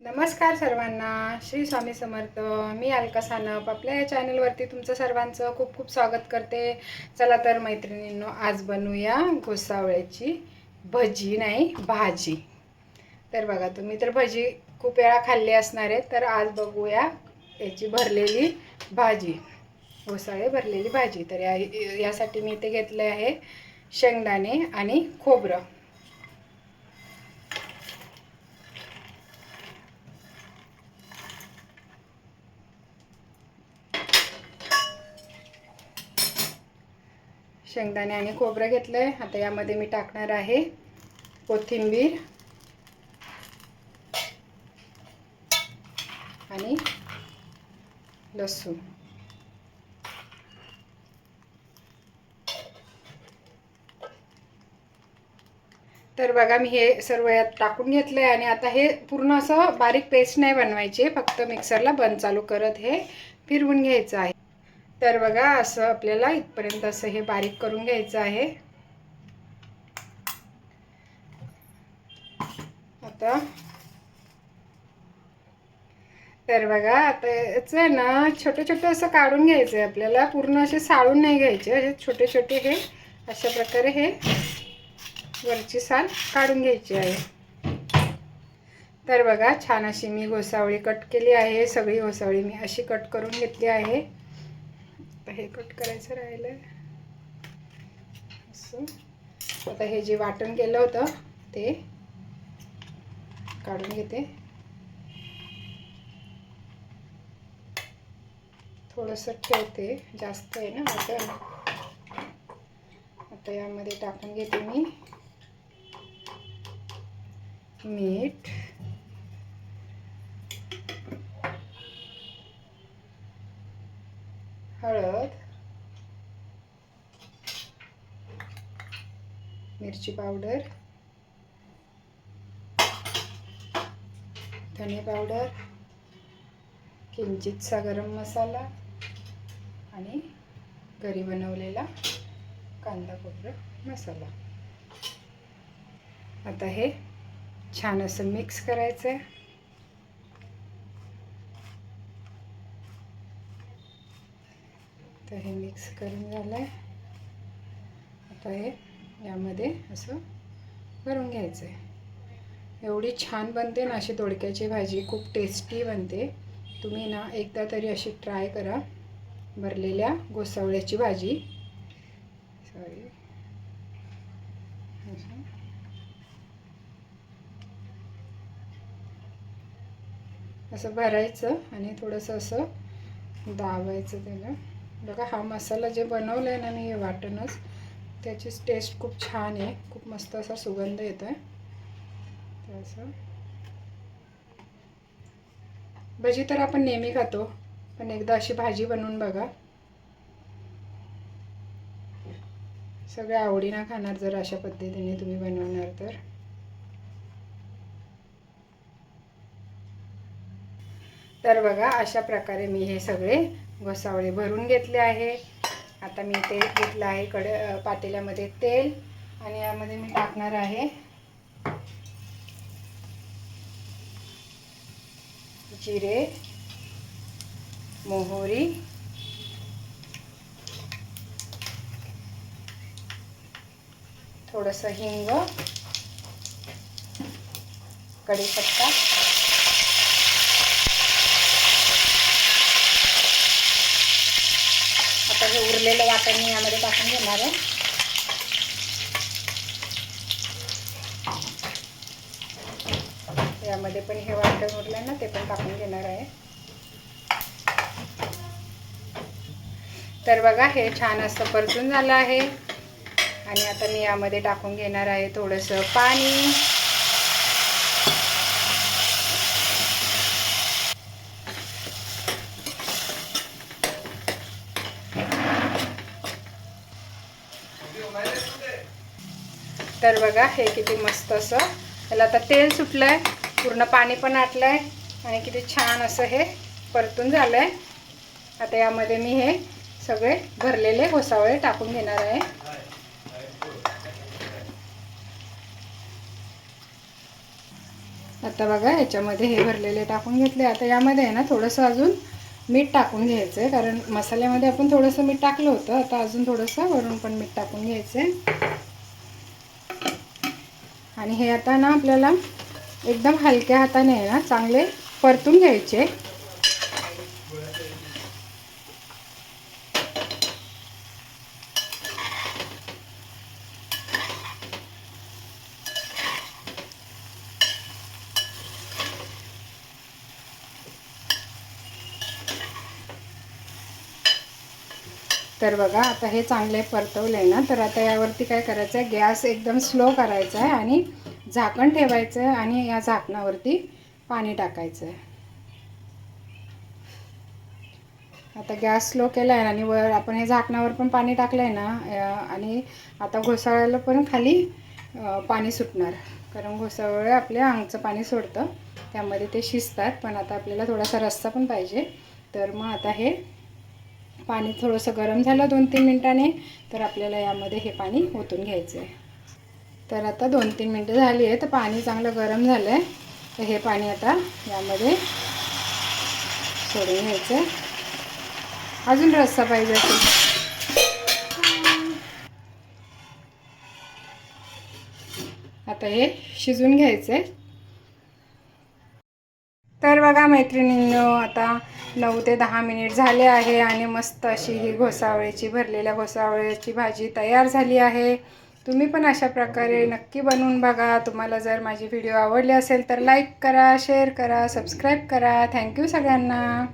नमस्कार सर्वांना, श्री स्वामी समर्थ। मी अलका सानप आपल्या या चॅनलवरती तुमचं सर्वांचं खूप खूप स्वागत करते। चला तर मैत्रिणींनो, आज बनवूया घोसावळ्याची भजी नाही भाजी। तर बघा, तुम्ही तर भजी खूप वेळा खाल्ली असणार आहे, तर आज बघूया याची भरलेली भाजी, घोसावळे भरलेली भाजी। तर यासाठी मी इथे घेतले आहे शेंगदाणे आणि खोबरं। शेंगदाणे आणि खोबरं घेतलं आहे। आता यामध्ये मी टाकणार आहे कोथिंबीर आणि लसूण। तर बघा, मी हे सर्व यात टाकून घेतलं आहे आणि आता हे पूर्ण असं बारीक पेस्ट नाही बनवायची, फक्त मिक्सरला बंद चालू करत हे फिरवून घ्यायचं आहे। तर बघा, असं आपल्याला इथपर्यंत असं हे बारीक करून घ्यायचं आहे। आता तर बघा, आता याचं आहे ना, छोटे छोटे असं काढून घ्यायचं आहे आपल्याला, पूर्ण असे साळून नाही घ्यायचे, असे छोटे छोटे हे अशा प्रकारे हे वरची साल काढून घ्यायची आहे। तर बघा, छान अशी मी घोसावळी कट केली आहे। सगळी घोसावळी मी अशी कट करून घेतली आहे। आता हे कट करायचं राहिलं असं। आता हे जे वाटण केलं होतं ते काढून घेते। थोडंसं ठेवते, जास्त आहे ना वाटण। आता यामध्ये टाकून घेते मी मीठ, हळद, मिरची पावडर, धने पावडर, किंचितसा गरम मसाला आणि घरी बनवलेला कांदा खोबरं मसाला। आता हे छान असं मिक्स करायचं आहे। तर हे मिक्स करून झालंय। आता हे यामध्ये असं भरून घ्यायचं आहे। एवढी छान बनते ना अशी दोडक्याची भाजी, खूप टेस्टी बनते। तुम्ही ना एकदा तरी अशी ट्राय करा, भरलेल्या घोसावळ्याची भाजी। असं भरायचं आणि थोडंसं असं दाबायचं त्याला। बघा, हा मसाला जे बनवलं आहे ना मी, हे वाटणच, त्याची टेस्ट खूप छान आहे, खूप मस्त असा सुगंध येतो आहे। तर असं भजी तर आपण नेहमी खातो, पण एकदा अशी भाजी बनवून बघा, सगळे आवडीनं खाणार जर अशा पद्धतीने तुम्ही बनवणार तर। तर बघा, अशा प्रकारे मी हे सगळे घोसावळे भरून घेतले आहे। आता मी ते घेतलं आहे पातेल्यामध्ये तेल, आणि यामध्ये मी टाकणार आहे जिरे, मोहरी, थोडंसं हिंग, कढीपत्ता, आता हे उरलेलं वाटण मी यामध्ये टाकून घेणार आहे। यामध्ये पण हे वाटण उरलं ना, ते पण टाकून घेणार आहे। तर बघा, हे छान असं परतून झालं आहे आणि आता मी यामध्ये टाकून घेणार आहे थोडंसं पाणी। तर बघा, हे किती मस्त असं त्याला आता तेल सुटलंय, पूर्ण पाणी पण आटलंय आणि किती छान असं हे परतून झालंय। आता यामध्ये मी हे सगळे भरलेले घोसावळे टाकून घेणार आहे। आता बघा याच्यामध्ये हे भरलेले टाकून घेतले. आता यामध्ये आहे ना थोडंसं अजून मीठ टाकून घ्यायचं आहे, कारण मसाल्यामध्ये आपण थोडंसं मीठ टाकलं होतं. आता अजून थोडंसं वरून पण मीठ टाकून घ्यायचं आहे. आणि हे आता ना आपल्याला एकदम हलक्या हाताने आहे ना चांगले परतून घ्यायचे. तर बघा आता हे चांगले परतवले ना, तर आता यावरती काय करायचं आहे, गॅस एकदम स्लो करायचा आहे आणि झाकण ठेवायचं आहे आणि या झाकणावरती पाणी टाकायचं आहे. आता गॅस स्लो केला आहे आणि वर आपण हे झाकणावर पण पाणी टाकलं आहे ना, आणि आता घोसाळ्याला पण खाली पाणी सुटणार, कारण घोसावळे आपल्या अंगचं पाणी सोडतं, त्यामध्ये ते शिजतात. पण आता आपल्याला थोडासा रस्सा पण पाहिजे, तर मग आता हे पाणी थोडंसं गरम झालं 2-3 मिनिटांनी, तर आपल्याला यामध्ये हे पाणी ओतून घ्यायचं आहे. तर आता 2-3 मिनटं झाली आहे, तर पाणी चांगलं गरम झालं आहे. तर हे पाणी आता यामध्ये सोडून घ्यायचं आहे. अजून रस्सा पाहिजे असेल. आता हे शिजून घ्यायचं आहे. तर बघा मैत्रिणींनो, आता 9 ते 10 मिनिट झाले आहे आणि मस्त अशी ही घोसावळ्याची, भरलेल्या घोसावळ्याची भाजी तयार झाली आहे. तुम्ही पण अशा प्रकारे नक्की बनवून बघा. तुम्हाला जर माझी व्हिडिओ आवडली असेल तर लाईक करा, शेअर करा, सबस्क्राईब करा. थँक्यू सगळ्यांना.